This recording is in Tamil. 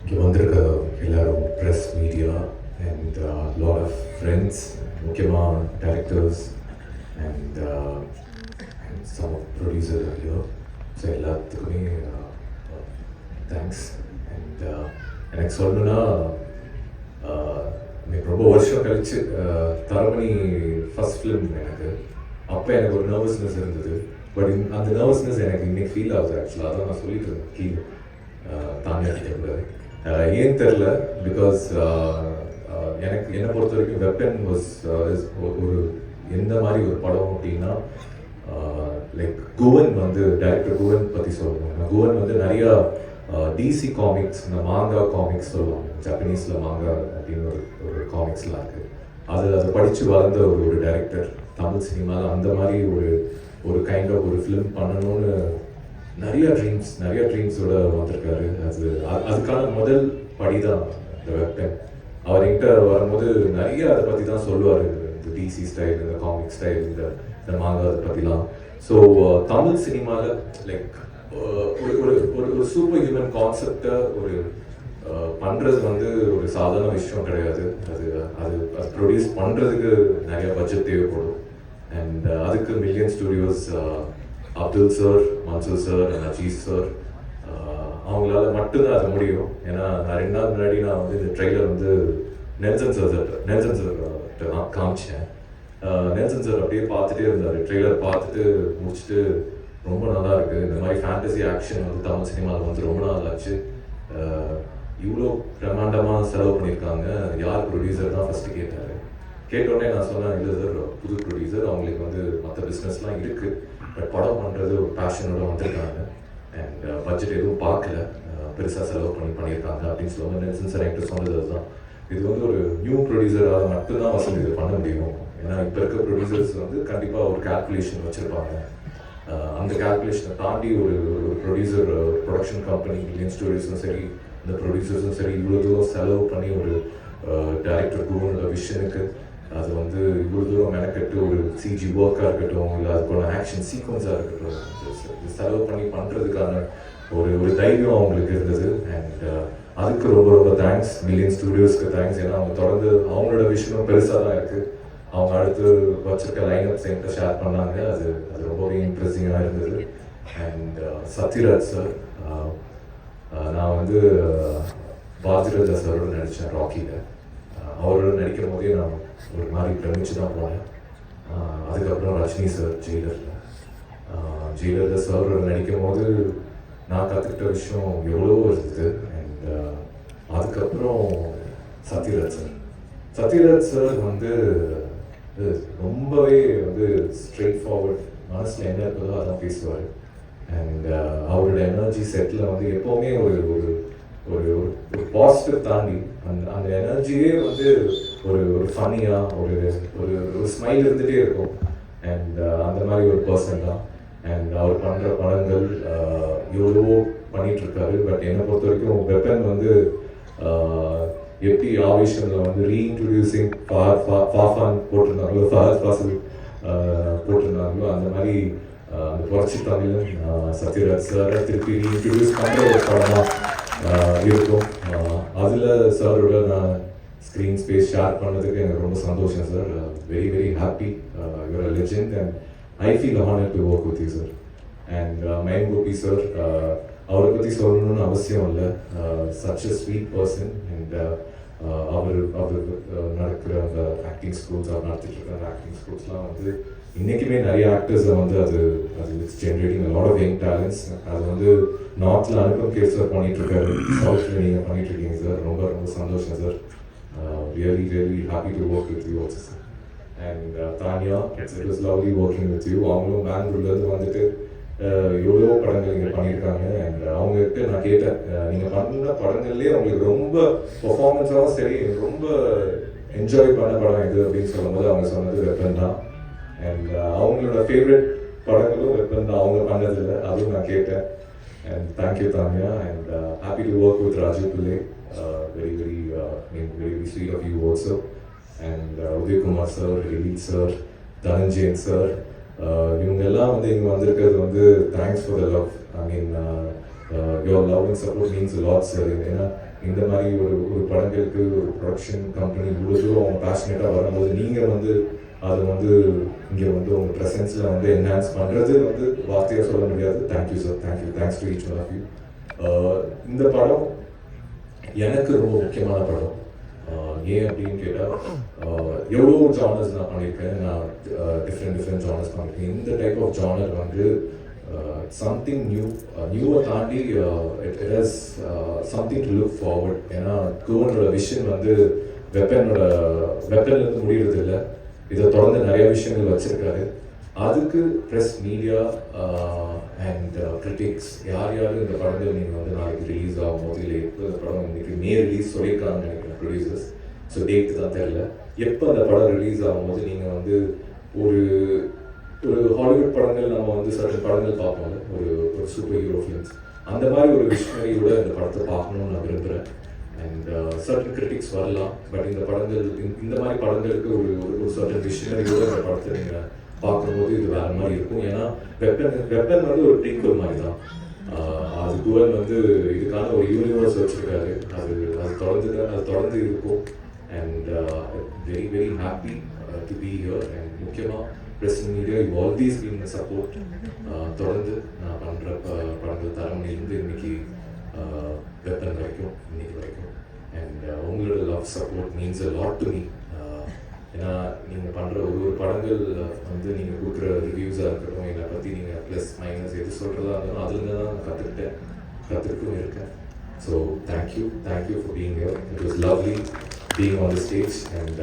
இங்கே வந்திருக்க எல்லாரும் press media and lot of friends, முக்கியமாக directors and some of producer ஐயோ, ஸோ எல்லாத்துக்குமே தேங்க்ஸ். அண்ட் எனக்கு சொல்லணுன்னா எனக்கு ரொம்ப வருஷம் கழிச்சு தரமணி ஃபஸ்ட் ஃபிலிம் எனக்கு. அப்போ எனக்கு ஒரு நர்வஸ்னஸ் இருந்தது. பட் அந்த நர்வஸ்னஸ் எனக்கு இன்னைக்கு ஃபீல் ஆகுது. ஆக்சுவலாக அதான் நான் சொல்லிட்டு இருந்தேன் கீழே தானியா கிட்டக்கூடாது. ஏன் தெரில, பிகாஸ் எனக்கு என்னை பொறுத்த வரைக்கும் வெப்பன் வாஸ் ஒரு எந்த மாதிரி ஒரு படம் அப்படின்னா, லைக் குவன் வந்து டைரக்டர் குவன் பற்றி சொல்லணும். குவன் வந்து நிறையா டிசி காமிக்ஸ், இந்த மாங்கா காமிக்ஸ் சொல்லுவாங்க, ஜப்பனீஸில் மாங்கா அப்படின்னு ஒரு காமிக்ஸ்லாம் இருக்குது. அதை படித்து வளர்ந்த ஒரு டைரக்டர். தமிழ் சினிமாவில் அந்த மாதிரி ஒரு கைண்ட் ஆஃப் ஒரு ஃபிலிம் பண்ணணும்னு நிறைய ட்ரீம்ஸோட வந்திருக்காரு. அதுக்கான முதல் படி தான் இந்த வெப்பன். அவர் என்கிட்ட வரும்போது நிறைய அதை பற்றி தான் சொல்லுவார், இந்த டிசி ஸ்டைல், இந்த காமிக் ஸ்டைல், இந்த மாங்கா அதை பற்றிலாம். ஸோ தமிழ் சினிமாவில் லைக் ஒரு சூப்பர் ஹியூமன் கான்செப்டை பண்ணுறது வந்து ஒரு சாதாரண விஷயம் கிடையாது. அது ப்ரொடியூஸ் பண்ணுறதுக்கு நிறைய பட்ஜெட் தேவைப்படும். அண்ட் அதுக்கு million studios, Abdul sir, Mansoor sir, Aziz sir, அவங்களால மட்டும்தான் அது முடியும். ஏன்னா நான் 2 நாள் முன்னாடி நான் வந்து இந்த ட்ரெய்லர் வந்து நெல்சன் சார் நான் காமிச்சேன். நெல்சன் சார் அப்படியே பார்த்துட்டே இருந்தார். ட்ரெய்லர் பார்த்துட்டு முடிச்சுட்டு ரொம்ப நல்லா இருக்குது, இந்த மாதிரி ஃபேண்டசி ஆக்ஷன் வந்து தமிழ் சினிமாவில் வந்து ரொம்ப நாள் ஆச்சு, இவ்வளோ பிரம்மாண்டமாக செலவு பண்ணியிருக்காங்க, யார் ப்ரொடியூசர் தான் ஃபஸ்ட்டு கேட்டார். கேட்டோடனே நான் சொன்னேன், இல்லை சார் புது ப்ரொடியூசர், அவங்களுக்கு வந்து மற்ற பிஸ்னஸ்லாம் இருக்குது, பட் படம் பண்ணுறது ஒரு பேஷனோட வந்திருக்காங்க அண்ட் பட்ஜெட் எதுவும் பார்க்கல, பெருசாக செலவு பண்ணியிருக்காங்க அப்படின்னு சொல்லுவாங்க. நெல்சன் சார் என்கிட்ட சொன்னது அதுதான். இது வந்து ஒரு நியூ ப்ரொடியூசரால் மட்டும்தான் வசதி இது பண்ண முடியும். ஏன்னா இப்போ இருக்க ப்ரொடியூசர்ஸ் வந்து கண்டிப்பாக ஒரு கால்குலேஷன் வச்சுருப்பாங்க. அந்த கால்குலேஷனை தாண்டி ஒரு ப்ரொடியூசர், ப்ரொடக்ஷன் கம்பெனி, மில்லியன் ஸ்டோரிஸும் சரி, இந்த ப்ரொடியூசர்ஸும் சரி, இவ்வளோ தூரம் செலவு பண்ணி ஒரு டைரக்டர் குருவோட விஷனுக்கு அது வந்து இவ்வளோ தூரம் மெனக்கெட்டு ஒரு சிஜி ஒர்க்காக இருக்கட்டும், இல்லை அதுக்கான ஆக்ஷன் சீக்வன்ஸாக இருக்கட்டும், செலவு பண்ணி பண்ணுறதுக்கான ஒரு தைரியம் அவங்களுக்கு இருந்தது. அண்ட் அதுக்கு ரொம்ப தேங்க்ஸ், மில்லியன் ஸ்டுடியோஸ்க்கு தேங்க்ஸ். ஏன்னா அவங்க தொடர்ந்து அவங்களோட விஷயம் பெருசாக தான் இருக்குது. அவங்க அடுத்து வச்சிருக்க லைனப்ஸ் என்கிட்ட ஷேர் பண்ணாங்க. அது ரொம்பவே இம்ப்ரெசிங்காக இருந்தது. அண்ட் சத்யராஜ் சார், நான் வந்து பாரதிராஜா சாரோட நடித்தேன் ராக்கியில். அவரோட நடிக்கும் போதே நான் ஒரு மாதிரி பிரமிச்சு தான் போனேன். அதுக்கப்புறம் ரஜினி சார் ஜெயிலரில் சாரோட நடிக்கும் போது நான் கற்றுக்கிட்ட விஷயம் எவ்வளவோ இருந்தது. அண்ட் அதுக்கப்புறம் சத்யராஜ் சார் வந்து ரொம்பவே வந்து ஸ்ட்ரெயிட் ஃபார்வர்ட், மனசில் என்ன இருக்குதோ அதான் பேசுவார். அண்ட் அவரோட எனர்ஜி செட்டில் வந்து எப்போவுமே ஒரு பாசிட்டிவ் தாண்டி அந்த எனர்ஜியே வந்து ஒரு ஃபன்னியாக ஒரு ஸ்மைல் இருந்துகிட்டே இருக்கும். அண்ட் அந்த மாதிரி ஒரு பர்சன் தான். அண்ட் அவர் பண்ணுற படங்கள் எவ்வளவோ பண்ணிகிட்ருக்காரு. பட் என்னை பொறுத்த வரைக்கும் வெப்பன் வந்து எப்படி ஆவேஷனில் வந்து ரீஇன்ட்ரடியூசிங் ஃபாஃபான் போட்டிருந்தாங்களோ, ஃபஹத் ஃபாசில் போட்டிருந்தாங்களோ, அந்த மாதிரி அந்த புரட்சி தமிழன் சத்யராஜ் சாரை திருப்பி ரீஇன்ட்ரடியூஸ் பண்ணுற ஒரு படமாக இருக்கும். அதில் சாரோட நான் ஸ்க்ரீன் ஸ்பேஸ் ஷேர் பண்ணதுக்கு எனக்கு ரொம்ப சந்தோஷம் sir. Very very happy. You're a legend and I feel honoured to work with you sir. And Mayan Gopi sir, அவரை பற்றி சொல்லணும்னு அவசியம் இல்லை. Such a sweet person. And அவர் நடக்கிற அந்த ஆக்டிங் ஸ்கூல்ஸ், அவர் நடத்திட்டு இருக்கிற அந்த ஆக்டிங் ஸ்கூல்ஸ்லாம் வந்து இன்றைக்குமே நிறைய ஆக்டர்ஸை வந்து அது it's generating lot of young talents. அது வந்து நார்த்தில் அனுப்பம் கேஸ் சார் பண்ணிகிட்ருக்காரு, சவுத்தில் நீங்கள் பண்ணிகிட்ருக்கீங்க சார். ரொம்ப சந்தோஷம் sir. Really really happy to work with you also sir. And Tania, it was lovely working with you. அவங்களும் பெங்களூர்லேருந்து வந்துட்டு எவ்வளவோ படங்கள் இங்கே பண்ணியிருக்காங்க. அண்ட் அவங்ககிட்ட நான் கேட்டேன், நீங்கள் பண்ண படங்கள்லேயே அவங்களுக்கு ரொம்ப பர்ஃபார்மன்ஸாகவும் சரி, ரொம்ப என்ஜாய் பண்ண படம் இது அப்படின்னு சொல்லும்போது அவங்க சொன்னது வெப்பன் தான். அண்ட் அவங்களோட ஃபேவரட் படங்களும் வெப்பன் தான், அவங்க பண்ணதில்லை, அதுவும் நான் கேட்டேன். And thank you Tanya. And happy to work with Raju Pillai. Very very very sweet of you also. And Udhayakumar sir, எலிட் சார், தனஞ்சயன் சார், இவங்க எல்லாம் வந்து இங்கே வந்திருக்கிறது வந்து thanks for the love. I mean your love and support means lot sir. ஏன்னா இந்த மாதிரி ஒரு படங்களுக்கு ஒரு ப்ரொடக்ஷன் கம்பெனி இவ்வளோ தூரம் அவங்க பேஷனேட்டாக வரும்போது நீங்கள் வந்து அது வந்து இங்கே வந்து உங்கள் ப்ரெசன்ஸில் வந்து என்ஹான்ஸ் பண்ணுறது வந்து வார்த்தையாக சொல்ல முடியாது. Thank you sir, thanks to each one of you. இந்த படம் எனக்கு ரொம்ப முக்கியமான படம். ஏன் அப்படின்னு கேட்டால் எவ்வளோ ஜானர்ஸ் நான் பண்ணியிருக்கேன். நான் டிஃப்ரெண்ட் ஜானர்ஸ் பண்ணியிருக்கேன். இந்த டைப் ஆஃப் ஜானர் வந்து சம்திங் நியூவை தாண்டி it is something to look forward. ஏன்னா குவனோட விஷன் வந்து வெப்பன்லேருந்து முடிகிறது இல்லை. இதை தொடர்ந்து நிறைய விஷயங்கள் வச்சிருக்காரு. அதுக்கு ப்ரெஸ், மீடியா அண்ட் கிரிட்டிக்ஸ் யார் இந்த படங்கள் நீங்கள் வந்து நாளைக்கு ரிலீஸ் ஆகும்போது இல்லை எப்போ இந்த படம் இன்னைக்கு ரிலீஸ் சொல்லியிருக்காங்கன்னு நினைக்கிறேன் ப்ரொடியூசர்ஸ். ஸோ டேட்டு தான் தெரியல. எப்போ அந்த படம் ரிலீஸ் ஆகும்போது நீங்கள் வந்து ஒரு ஹாலிவுட் படங்கள் நம்ம வந்து சர்டன் படங்கள் பார்ப்போம்ல, ஒரு சூப்பர் ஹீரோ ஃபிலிம்ஸ், அந்த மாதிரி ஒரு விஷனரியோட இந்த படத்தை பார்க்கணும்னு நான் விரும்புகிறேன். அண்ட் சர்டன் கிரிட்டிக்ஸ் வரலாம், பட் இந்த படங்கள் இந்த மாதிரி படங்களுக்கு ஒரு சர்டன் விஷனரியோட இந்த படத்தை நீங்கள் பார்க்கும்போது இது வேற மாதிரி இருக்கும். ஏன்னா வெப்பன் வந்து ஒரு ப்ரீக்வல் மாதிரி தான். அது குவன் வந்து இதுக்கான ஒரு யூனிவர்ஸ் வச்சிருக்காரு. அது தொடர்ந்து இருக்கும். And very very happy to be here. And முக்கியமாக press media you always been support. தொடர்ந்து நான் பண்ணுற படங்கள் தரமணிலேருந்து இன்னைக்கு வெப்பன் வரைக்கும் இன்னைக்கு வரைக்கும். அண்ட் உங்களோட love support means a lot to me. ஏன்னா நீங்கள் பண்ணுற ஒரு படங்கள் வந்து நீங்கள் கொடுக்குற ரிவ்யூஸாக இருக்கட்டும், என்னை பற்றி நீங்கள் ப்ளஸ் மைனஸ் எது சொல்கிறதா இருந்தாலும் அதுலேருந்து தான் நான் கற்றுக்கிட்டும் இருக்கேன். So thank you for being here. It was lovely being on the stage. And